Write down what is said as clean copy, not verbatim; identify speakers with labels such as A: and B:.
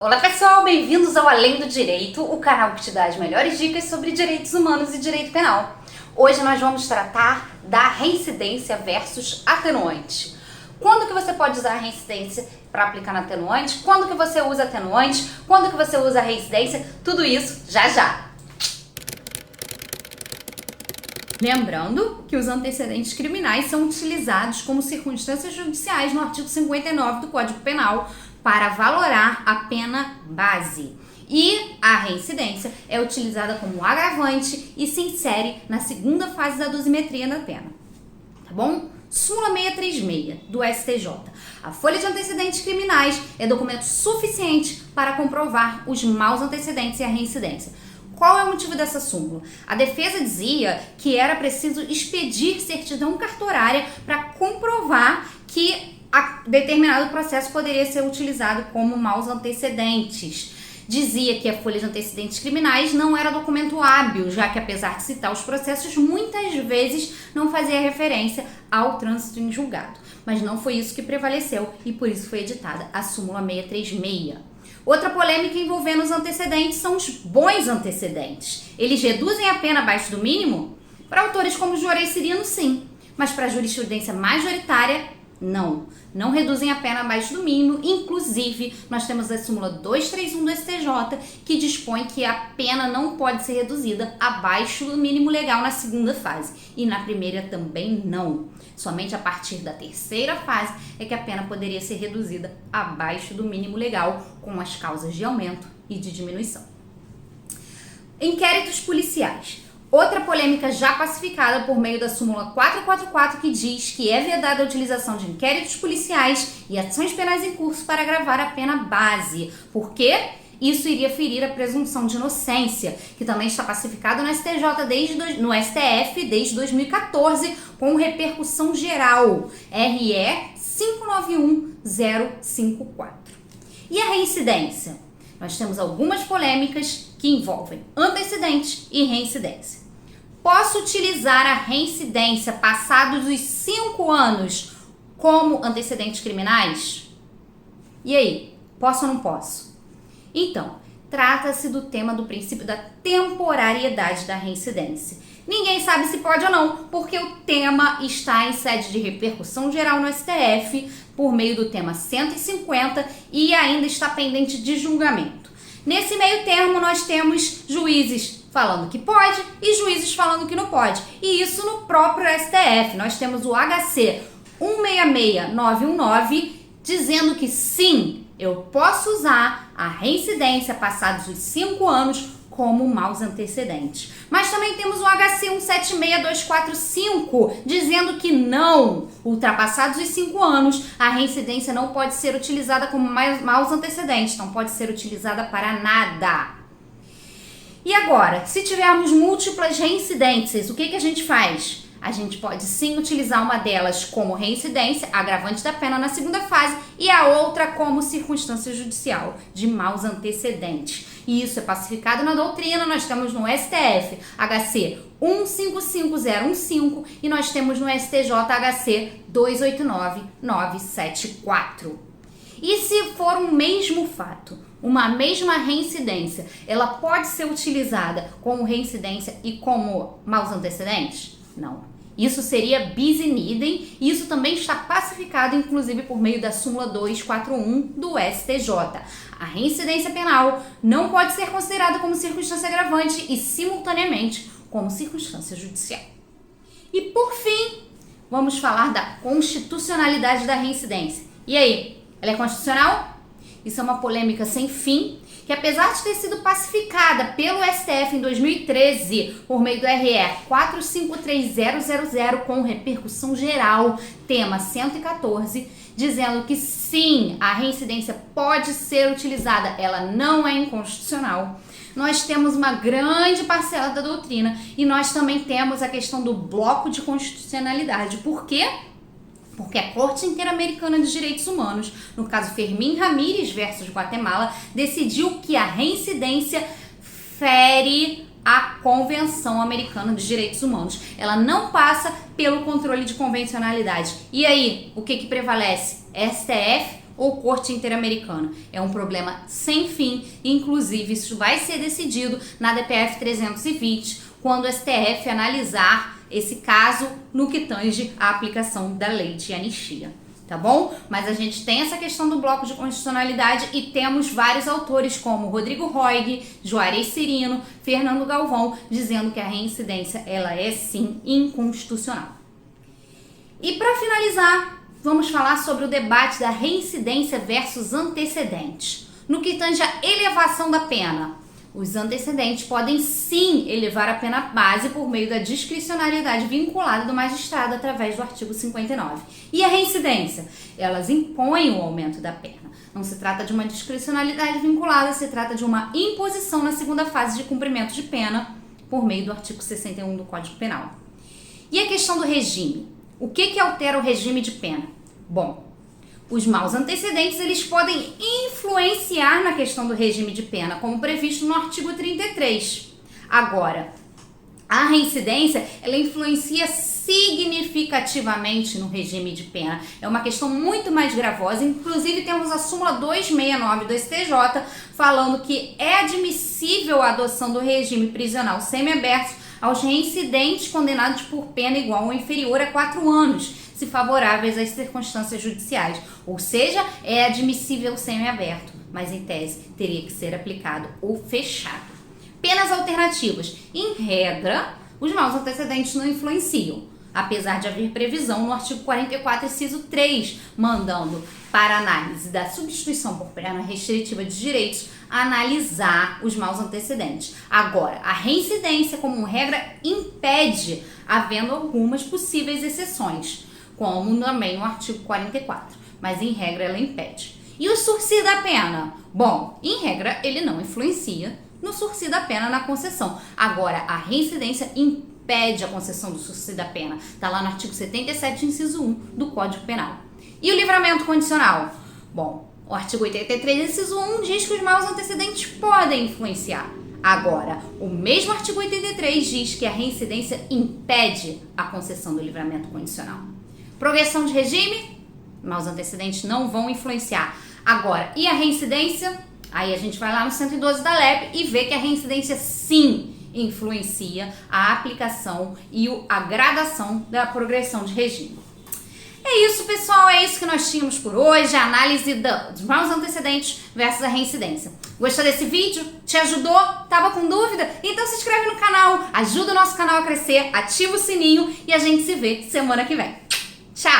A: Olá pessoal, bem-vindos ao Além do Direito, o canal que te dá as melhores dicas sobre direitos humanos e direito penal. Hoje nós vamos tratar da reincidência versus atenuante. Quando que você pode usar a reincidência para aplicar no atenuante? Quando que você usa atenuante? Quando que você usa a reincidência? Tudo isso já já! Lembrando que os antecedentes criminais são utilizados como circunstâncias judiciais no artigo 59 do Código Penal para valorar a pena base. E a reincidência é utilizada como agravante e se insere na segunda fase da dosimetria da pena. Tá bom? Súmula 636 do STJ. A folha de antecedentes criminais é documento suficiente para comprovar os maus antecedentes e a reincidência. Qual é o motivo dessa súmula? A defesa dizia que era preciso expedir certidão cartorária para comprovar que determinado processo poderia ser utilizado como maus antecedentes. Dizia que a folha de antecedentes criminais não era documento hábil, já que apesar de citar os processos, muitas vezes não fazia referência ao trânsito em julgado. Mas não foi isso que prevaleceu e por isso foi editada a súmula 636. Outra polêmica envolvendo os antecedentes são os bons antecedentes. Eles reduzem a pena abaixo do mínimo? Para autores como Juarez Cirino, sim. Mas para a jurisprudência majoritária, não. Não reduzem a pena abaixo do mínimo. Inclusive, nós temos a súmula 231 do STJ, que dispõe que a pena não pode ser reduzida abaixo do mínimo legal na segunda fase. E na primeira também não. Somente a partir da terceira fase é que a pena poderia ser reduzida abaixo do mínimo legal, com as causas de aumento e de diminuição. Inquéritos policiais. Outra polêmica já pacificada por meio da súmula 444, que diz que é vedada a utilização de inquéritos policiais e ações penais em curso para agravar a pena base. Por quê? Isso iria ferir a presunção de inocência, que também está pacificado no no STF desde 2014, com repercussão geral, RE 591054. E a reincidência? Nós temos algumas polêmicas que envolvem antecedentes e reincidência. Posso utilizar a reincidência passados os 5 anos como antecedentes criminais? E aí, posso ou não posso? Então, trata-se do tema do princípio da temporariedade da reincidência. Ninguém sabe se pode ou não, porque o tema está em sede de repercussão geral no STF por meio do tema 150 e ainda está pendente de julgamento. Nesse meio termo, nós temos juízes falando que pode e juízes falando que não pode. E isso no próprio STF. Nós temos o HC 166919 dizendo que sim, eu posso usar a reincidência passados os 5 anos como maus antecedentes. Mas também temos o HC 176245 dizendo que não, ultrapassados os 5 anos, a reincidência não pode ser utilizada como maus antecedentes, não pode ser utilizada para nada. E agora, se tivermos múltiplas reincidências, o que a gente faz? A gente pode sim utilizar uma delas como reincidência, agravante da pena na segunda fase, e a outra como circunstância judicial de maus antecedentes. E isso é pacificado na doutrina, nós temos no STF HC 155015 e nós temos no STJ HC 289974. E se for um mesmo fato, uma mesma reincidência, ela pode ser utilizada como reincidência e como maus antecedentes? Não. Isso seria bis in idem e isso também está pacificado, inclusive, por meio da súmula 241 do STJ. A reincidência penal não pode ser considerada como circunstância agravante e, simultaneamente, como circunstância judicial. E, por fim, vamos falar da constitucionalidade da reincidência. E aí, ela é constitucional? Isso é uma polêmica sem fim, que apesar de ter sido pacificada pelo STF em 2013 por meio do RE 453000 com repercussão geral, tema 114, dizendo que sim, a reincidência pode ser utilizada, ela não é inconstitucional. Nós temos uma grande parcela da doutrina e nós também temos a questão do bloco de constitucionalidade. Por quê? Porque a Corte Interamericana de Direitos Humanos, no caso Fermín Ramírez versus Guatemala, decidiu que a reincidência fere a Convenção Americana de Direitos Humanos. Ela não passa pelo controle de convencionalidade. E aí, o que prevalece? STF ou Corte Interamericana. É um problema sem fim, inclusive isso vai ser decidido na DPF 320, quando o STF analisar esse caso no que tange a aplicação da lei de anistia. Tá bom? Mas a gente tem essa questão do bloco de constitucionalidade e temos vários autores como Rodrigo Roig, Juarez Cirino, Fernando Galvão, dizendo que a reincidência ela é sim inconstitucional. E para finalizar, vamos falar sobre o debate da reincidência versus antecedentes. No que tange a elevação da pena, os antecedentes podem sim elevar a pena base por meio da discricionariedade vinculada do magistrado através do artigo 59. E a reincidência? Elas impõem o aumento da pena. Não se trata de uma discricionalidade vinculada, se trata de uma imposição na segunda fase de cumprimento de pena por meio do artigo 61 do Código Penal. E a questão do regime? O que altera o regime de pena? Bom, os maus antecedentes, eles podem influenciar na questão do regime de pena, como previsto no artigo 33. Agora, a reincidência, ela influencia significativamente no regime de pena. É uma questão muito mais gravosa, inclusive temos a súmula 269 do STJ, falando que é admissível a adoção do regime prisional semiaberto aos reincidentes condenados por pena igual ou inferior a 4 anos, se favoráveis às circunstâncias judiciais. Ou seja, é admissível semiaberto, mas em tese teria que ser aplicado o fechado. Penas alternativas. Em regra, os maus antecedentes não influenciam, apesar de haver previsão no artigo 44, inciso 3, mandando para análise da substituição por pena restritiva de direitos analisar os maus antecedentes. Agora, a reincidência, como regra, impede, havendo algumas possíveis exceções, como também no artigo 44, mas em regra ela impede. E o sursi da pena? Bom, em regra ele não influencia no sursi da pena na concessão. Agora, a reincidência impede a concessão do sursi da pena. Está lá no artigo 77, inciso 1 do Código Penal. E o livramento condicional? Bom, o artigo 83, inciso 1 diz que os maus antecedentes podem influenciar. Agora, o mesmo artigo 83 diz que a reincidência impede a concessão do livramento condicional. Progressão de regime, maus antecedentes não vão influenciar. Agora, e a reincidência? Aí a gente vai lá no 112 da LEP e vê que a reincidência sim influencia a aplicação e a gradação da progressão de regime. É isso, pessoal, é isso que nós tínhamos por hoje, a análise dos maus antecedentes versus a reincidência. Gostou desse vídeo? Te ajudou? Tava com dúvida? Então se inscreve no canal, ajuda o nosso canal a crescer, ativa o sininho e a gente se vê semana que vem. Tchau!